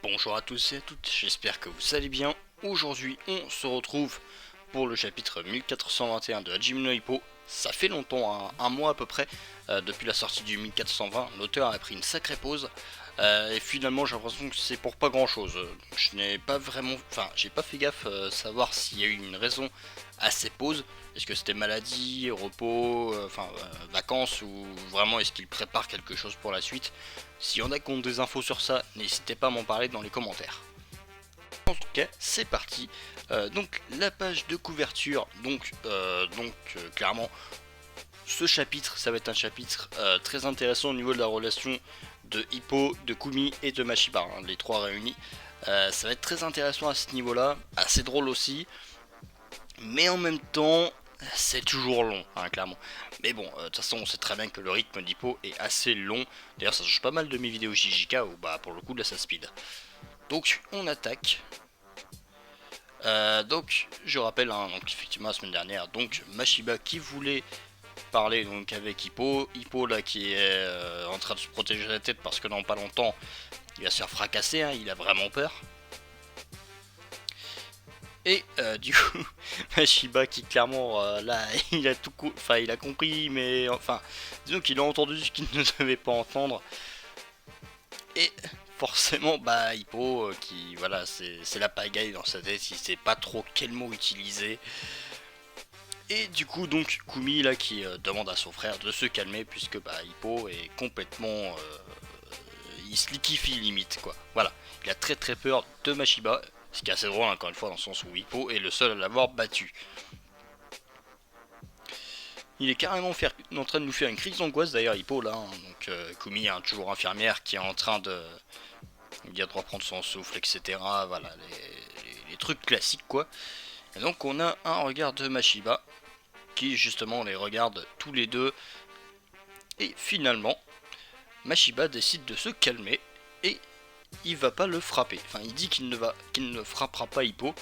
Bonjour à tous et à toutes, j'espère que vous allez bien. Aujourd'hui, on se retrouve pour le chapitre 1421 de Hajime no Ippo. Ça fait longtemps, un mois à peu près, depuis la sortie du 1420. L'auteur a pris une sacrée pause. Et finalement, j'ai l'impression que c'est pour pas grand chose. Je n'ai pas vraiment. Enfin, j'ai pas fait gaffe savoir s'il y a eu une raison à ces pauses. Est-ce que c'était maladie, repos, vacances, ou vraiment est-ce qu'il prépare quelque chose pour la suite? S'il y en a qui ont des infos sur ça, n'hésitez pas à m'en parler dans les commentaires. En tout cas, c'est parti. Donc la page de couverture, clairement, ce chapitre, ça va être un chapitre très intéressant au niveau de la relation de Hippo, de Kumi et de Mashiba, hein, les trois réunis. Ça va être très intéressant à ce niveau-là, assez drôle aussi, mais en même temps, c'est toujours long, hein, clairement. Mais bon, de toute façon, on sait très bien que le rythme d'Hippo est assez long. D'ailleurs, ça change pas mal de mes vidéos JJK où, bah, pour le coup, là, ça speed. Donc, on attaque. Donc, je rappelle, hein, donc, effectivement, la semaine dernière, donc, Mashiba qui voulait parler donc avec Hippo. Hippo, là, qui est en train de se protéger la tête parce que dans pas longtemps, il va se faire fracasser, hein, il a vraiment peur. Et du coup, Mashiba qui clairement là, il a tout, enfin il a compris, mais enfin, disons qu'il a entendu ce qu'il ne devait pas entendre. Et forcément, bah Hippo qui voilà, c'est la pagaille dans sa tête, il sait pas trop quel mot utiliser. Et du coup donc Kumi là qui demande à son frère de se calmer puisque bah Hippo est complètement, il se liquifie limite quoi. Voilà, il a très très peur de Mashiba. Ce qui est assez drôle encore une fois dans le sens où Hippo est le seul à l'avoir battu. Il est carrément en train de nous faire une crise d'angoisse d'ailleurs Hippo là, hein. Donc Kumi, hein, toujours infirmière qui est en train de reprendre son souffle, etc. Voilà, les trucs classiques quoi. Et donc on a un regard de Mashiba qui justement les regarde tous les deux. Et finalement, Mashiba décide de se calmer et il va pas le frapper. Enfin, il dit qu'il ne frappera pas Hippo.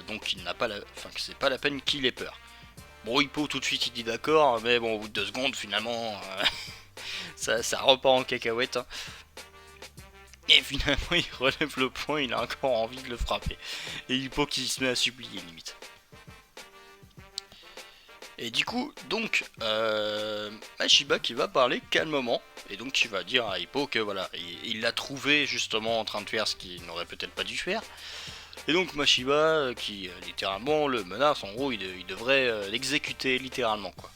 Donc il n'a pas enfin que c'est pas la peine qu'il ait peur. Bon, Hippo tout de suite il dit d'accord, mais bon au bout de 2 secondes finalement ça repart en cacahuète. Hein. Et finalement il relève le poing, il a encore envie de le frapper. Et Hippo qui se met à supplier limite. Et du coup, donc, Mashiba qui va parler calmement, et donc qui va dire à Hippo que voilà, il l'a trouvé justement en train de faire ce qu'il n'aurait peut-être pas dû faire. Et donc Mashiba qui littéralement le menace, en gros il devrait l'exécuter littéralement quoi.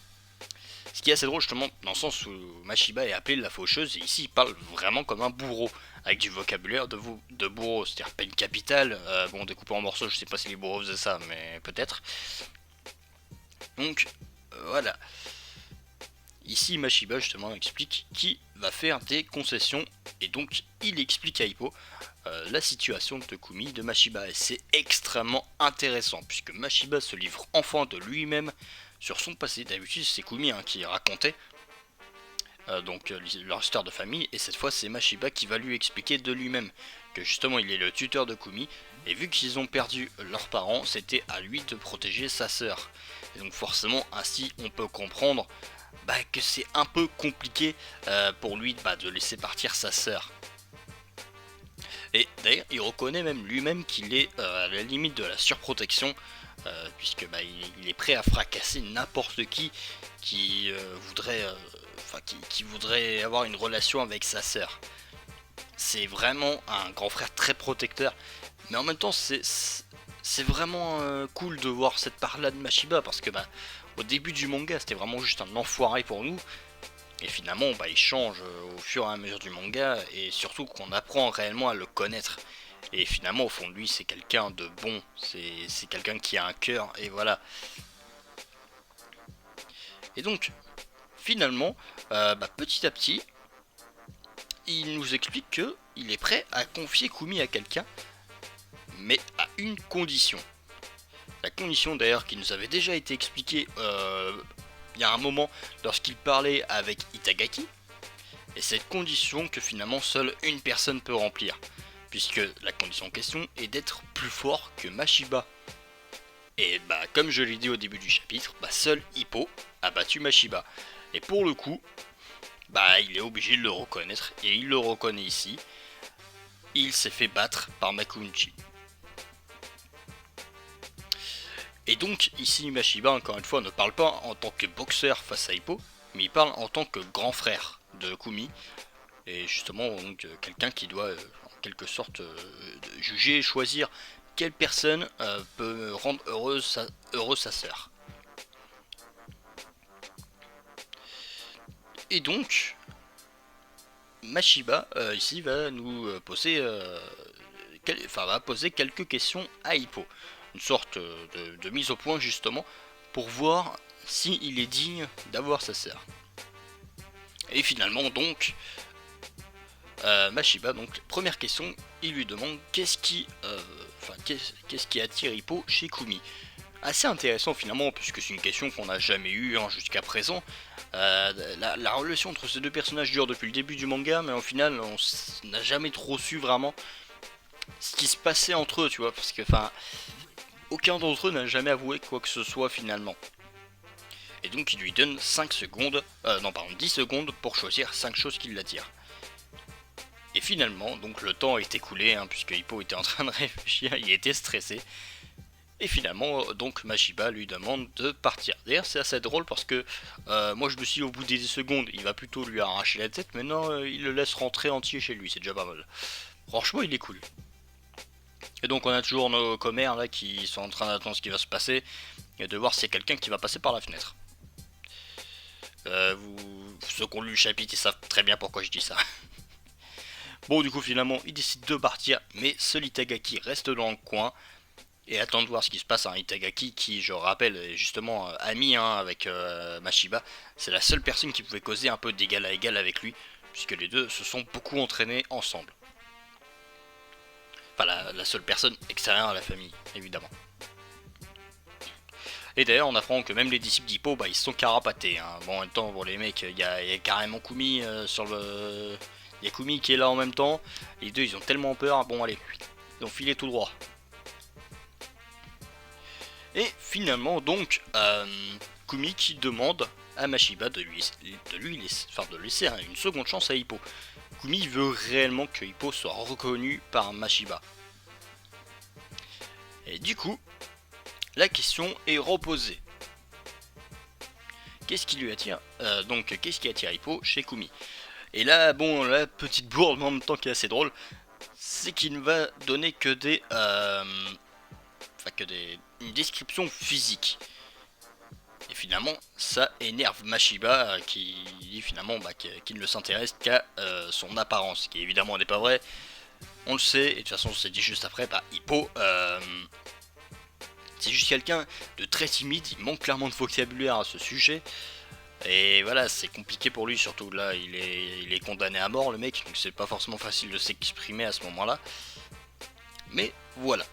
Ce qui est assez drôle justement dans le sens où Mashiba est appelé la faucheuse et ici il parle vraiment comme un bourreau, avec du vocabulaire de bourreau, c'est-à-dire peine capitale, bon découpé en morceaux, je sais pas si les bourreaux faisaient ça mais peut-être. Donc voilà. Ici Mashiba justement explique qu'il va faire des concessions et donc il explique à Hippo la situation de Kumi de Mashiba et c'est extrêmement intéressant puisque Mashiba se livre enfin de lui-même sur son passé. D'habitude c'est Kumi hein, qui racontait leur histoire de famille et cette fois c'est Mashiba qui va lui expliquer de lui-même que justement il est le tuteur de Kumi et vu qu'ils ont perdu leurs parents c'était à lui de protéger sa sœur et donc forcément ainsi on peut comprendre que c'est un peu compliqué pour lui de laisser partir sa sœur. Et d'ailleurs, il reconnaît même lui-même qu'il est à la limite de la surprotection, puisque il est prêt à fracasser n'importe qui voudrait, qui voudrait avoir une relation avec sa sœur. C'est vraiment un grand frère très protecteur, mais en même temps, c'est vraiment cool de voir cette part-là de Mashiba, parce que au début du manga, c'était vraiment juste un enfoiré pour nous. Et finalement, il change au fur et à mesure du manga, et surtout qu'on apprend réellement à le connaître. Et finalement, au fond de lui, c'est quelqu'un de bon, c'est quelqu'un qui a un cœur, et voilà. Et donc, finalement, petit à petit, il nous explique qu'il est prêt à confier Kumi à quelqu'un, mais à une condition. La condition d'ailleurs qui nous avait déjà été expliquée il y a un moment lorsqu'il parlait avec Itagaki, et cette condition que finalement seule une personne peut remplir, puisque la condition en question est d'être plus fort que Mashiba. Et comme je l'ai dit au début du chapitre, seul Hippo a battu Mashiba. Et pour le coup, il est obligé de le reconnaître, et il le reconnaît ici. il s'est fait battre par Makunchi. Et donc ici Mashiba encore une fois ne parle pas en tant que boxeur face à Hippo, mais il parle en tant que grand frère de Kumi, et justement donc quelqu'un qui doit en quelque sorte juger et choisir quelle personne peut rendre heureuse sa sœur. Et donc Mashiba ici va nous poser va poser quelques questions à Hippo, une sorte de mise au point justement pour voir s'il est digne d'avoir sa sœur. Et finalement donc Mashiba, donc première question, il lui demande qu'est-ce qui attire Hippo chez Kumi. Assez intéressant finalement, puisque c'est une question qu'on n'a jamais eue jusqu'à présent. La relation entre ces deux personnages dure depuis le début du manga, mais au final on n'a jamais trop su vraiment ce qui se passait entre eux, tu vois, parce que aucun d'entre eux n'a jamais avoué quoi que ce soit finalement. Et donc il lui donne 10 secondes pour choisir 5 choses qui l'attirent. Et finalement, donc le temps est écoulé, puisque Hippo était en train de réfléchir, il était stressé. Et finalement, donc Mashiba lui demande de partir. D'ailleurs, c'est assez drôle parce que moi je me suis dit, au bout des 10 secondes, il va plutôt lui arracher la tête, mais non, il le laisse rentrer entier chez lui, c'est déjà pas mal. Franchement, il est cool. Et donc on a toujours nos commères là qui sont en train d'attendre ce qui va se passer et de voir s'il y a quelqu'un qui va passer par la fenêtre. Ceux qui ont lu le chapitre, ils savent très bien pourquoi je dis ça. Bon, du coup, finalement, il décide de partir, mais seul Itagaki reste dans le coin et attend de voir ce qui se passe. Itagaki, qui, je rappelle, est justement ami avec Mashiba, c'est la seule personne qui pouvait causer un peu d'égal à égal avec lui, puisque les deux se sont beaucoup entraînés ensemble. Enfin, la seule personne extérieure à la famille, évidemment. Et d'ailleurs, on apprend que même les disciples d'Hippo, ils se sont carapatés. Bon, en même temps, pour les mecs, il y a carrément Kumi sur le... Il y a Kumi qui est là en même temps. Les deux, ils ont tellement peur. Bon, allez, ils ont filé tout droit. Et finalement, donc, Kumi qui demande à Mashiba de laisser une seconde chance à Hippo. Kumi veut réellement que Hippo soit reconnu par Mashiba. Et du coup, la question est reposée. Qu'est-ce qui lui attire qu'est-ce qui attire Hippo chez Kumi? Et là, bon, la petite bourde, mais en même temps qui est assez drôle, c'est qu'il ne va donner que une description physique. Et finalement, ça énerve Mashiba qui dit finalement qu'il ne s'intéresse qu'à son apparence, ce qui évidemment n'est pas vrai. On le sait, et de toute façon, c'est dit juste après, Hippo, c'est juste quelqu'un de très timide, il manque clairement de vocabulaire à ce sujet. Et voilà, c'est compliqué pour lui, surtout là, il est condamné à mort, le mec, donc c'est pas forcément facile de s'exprimer à ce moment-là. Mais voilà.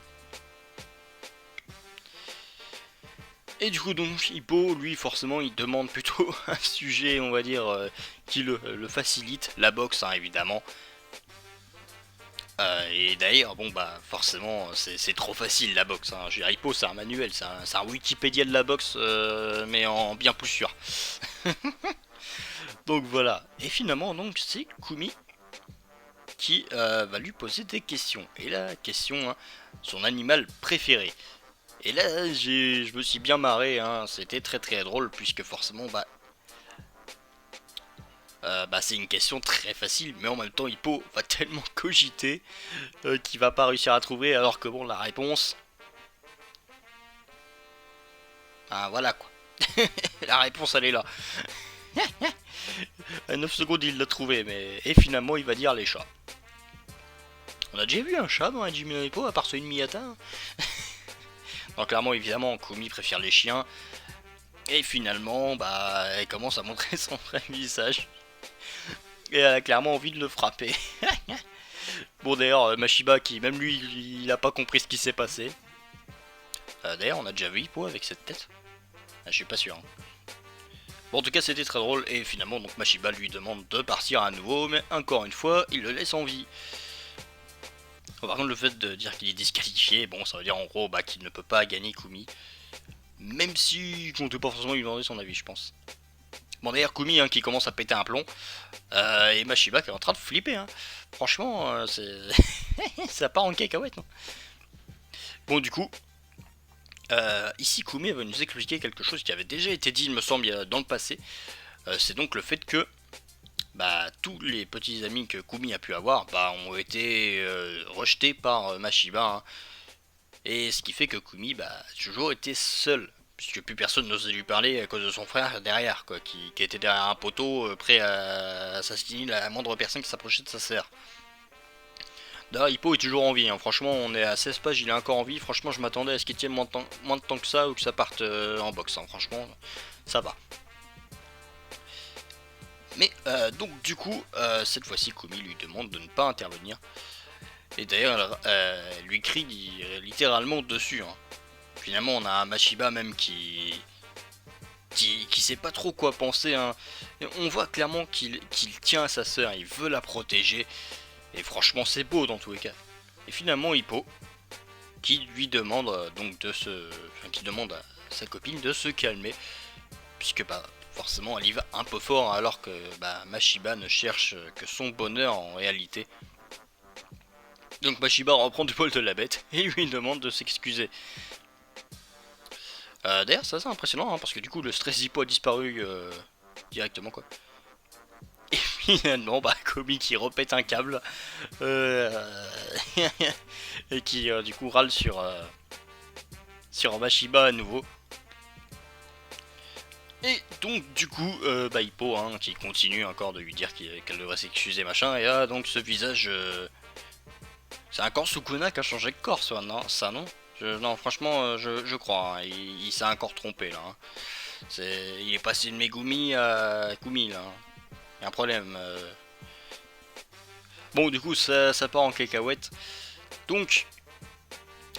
Et du coup, donc, Hippo, lui, forcément, il demande plutôt un sujet, on va dire, qui le facilite, la boxe, évidemment. Et d'ailleurs, forcément, c'est trop facile la boxe. Je veux dire, Hippo, c'est un manuel, c'est un Wikipédia de la boxe, mais en bien plus sûr. Donc voilà. Et finalement, donc, c'est Kumi qui va lui poser des questions. Et la question, son animal préféré. Et là, je me suis bien marré, c'était très très drôle, puisque forcément, c'est une question très facile, mais en même temps, Hippo va tellement cogiter qu'il va pas réussir à trouver, alors que bon, la réponse... voilà quoi. La réponse, elle est là. À 9 secondes, il l'a trouvé, mais... Et finalement, il va dire les chats. On a déjà vu un chat dans un Hajime no Ippo, à part celui de Miyata. Donc clairement, évidemment, Kumi préfère les chiens. Et finalement, elle commence à montrer son vrai visage. Et elle a clairement envie de le frapper. Bon d'ailleurs, Mashiba qui, même lui, il a pas compris ce qui s'est passé. D'ailleurs, on a déjà vu Hippo avec cette tête. Je suis pas sûr. Bon, en tout cas, c'était très drôle. Et finalement, donc Mashiba lui demande de partir à nouveau. Mais encore une fois, il le laisse en vie. Bon, par contre, le fait de dire qu'il est disqualifié, bon, ça veut dire en gros qu'il ne peut pas gagner Kumi. Même si il comptait pas forcément lui demander son avis, je pense. Bon d'ailleurs Kumi qui commence à péter un plomb, et Mashiba qui est en train de flipper. Franchement, c'est ça part en cacahuète. Bon du coup, ici Kumi va nous expliquer quelque chose qui avait déjà été dit, il me semble, dans le passé. C'est donc le fait que tous les petits amis que Kumi a pu avoir ont été rejetés par Mashiba. Et ce qui fait que Kumi a toujours été seul, puisque plus personne n'osait lui parler à cause de son frère derrière, quoi, qui était derrière un poteau prêt à assassiner la moindre personne qui s'approchait de sa sœur. D'ailleurs, Hippo est toujours en vie, franchement, on est à 16 pages, il est encore en vie. Franchement, je m'attendais à ce qu'il tienne moins de temps que ça ou que ça parte en boxe. Franchement, ça va. Mais donc, du coup, cette fois-ci, Kumi lui demande de ne pas intervenir. Et d'ailleurs, elle lui crie littéralement dessus. Finalement, on a un Mashiba même qui sait pas trop quoi penser. Et on voit clairement qu'il tient à sa sœur, il veut la protéger. Et franchement, c'est beau dans tous les cas. Et finalement, Hippo, qui lui demande qui demande à sa copine de se calmer, puisque forcément, elle y va un peu fort, alors que Mashiba ne cherche que son bonheur en réalité. Donc Mashiba reprend du poil de la bête et lui demande de s'excuser. D'ailleurs, c'est assez impressionnant, parce que du coup, le stress Hippo a disparu directement, quoi. Et finalement, Kumi qui repète un câble et qui du coup râle sur Mashiba à nouveau. Et donc du coup, Hippo qui continue encore de lui dire qu'elle devrait s'excuser machin. Et là donc ce visage, c'est un corps Sukuna qui a changé de corps, ça non, non, franchement, je crois. Il s'est encore trompé là. Il est passé de Megumi à Kumi là. Il y a un problème. Bon, du coup, ça part en cacahuète. Donc,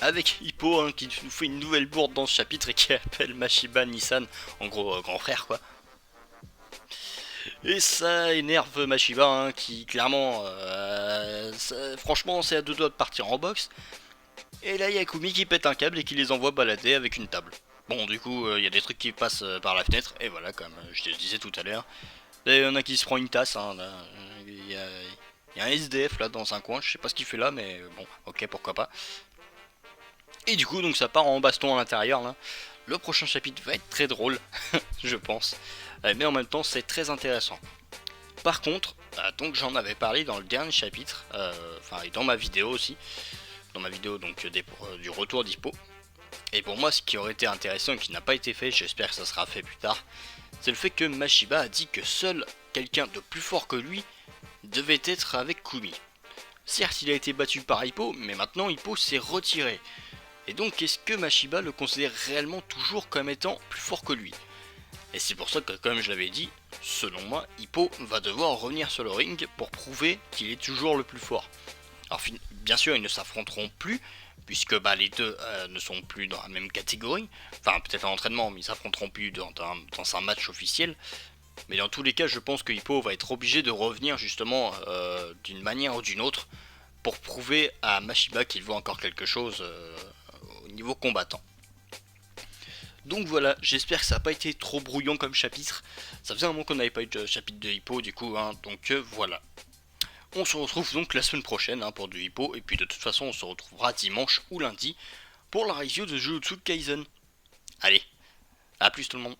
avec Hippo qui nous fait une nouvelle bourde dans ce chapitre et qui appelle Mashiba Nissan, en gros, grand frère quoi. Et ça énerve Mashiba qui clairement, franchement, c'est à deux doigts de partir en boxe. Et là, il y a Kumi qui pète un câble et qui les envoie balader avec une table. Bon, du coup, il y a des trucs qui passent par la fenêtre, et voilà, comme je te le disais tout à l'heure. Là, il y en a qui se prend une tasse, il y a un SDF là dans un coin, je sais pas ce qu'il fait là, mais bon, ok, pourquoi pas. Et du coup, donc ça part en baston à l'intérieur là. Le prochain chapitre va être très drôle, je pense, mais en même temps, c'est très intéressant. Par contre, donc j'en avais parlé dans le dernier chapitre, et dans ma vidéo aussi, dans ma vidéo donc du retour d'Hippo. Et pour moi, ce qui aurait été intéressant et qui n'a pas été fait, j'espère que ça sera fait plus tard, c'est le fait que Mashiba a dit que seul quelqu'un de plus fort que lui devait être avec Kumi. Certes, il a été battu par Hippo, mais maintenant Hippo s'est retiré. Et donc, est-ce que Mashiba le considère réellement toujours comme étant plus fort que lui? Et c'est pour ça que, comme je l'avais dit, selon moi, Hippo va devoir revenir sur le ring pour prouver qu'il est toujours le plus fort. Alors, bien sûr, ils ne s'affronteront plus, puisque les deux ne sont plus dans la même catégorie. Enfin, peut-être en entraînement, mais ils s'affronteront plus dans un match officiel. Mais dans tous les cas, je pense que Hippo va être obligé de revenir justement d'une manière ou d'une autre pour prouver à Mashiba qu'il vaut encore quelque chose au niveau combattant. Donc voilà, j'espère que ça n'a pas été trop brouillon comme chapitre. Ça faisait un moment qu'on n'avait pas eu de chapitre de Hippo du coup, donc voilà. On se retrouve donc la semaine prochaine pour du Hippo, et puis de toute façon on se retrouvera dimanche ou lundi pour la review de Jujutsu Kaisen. Allez, à plus tout le monde.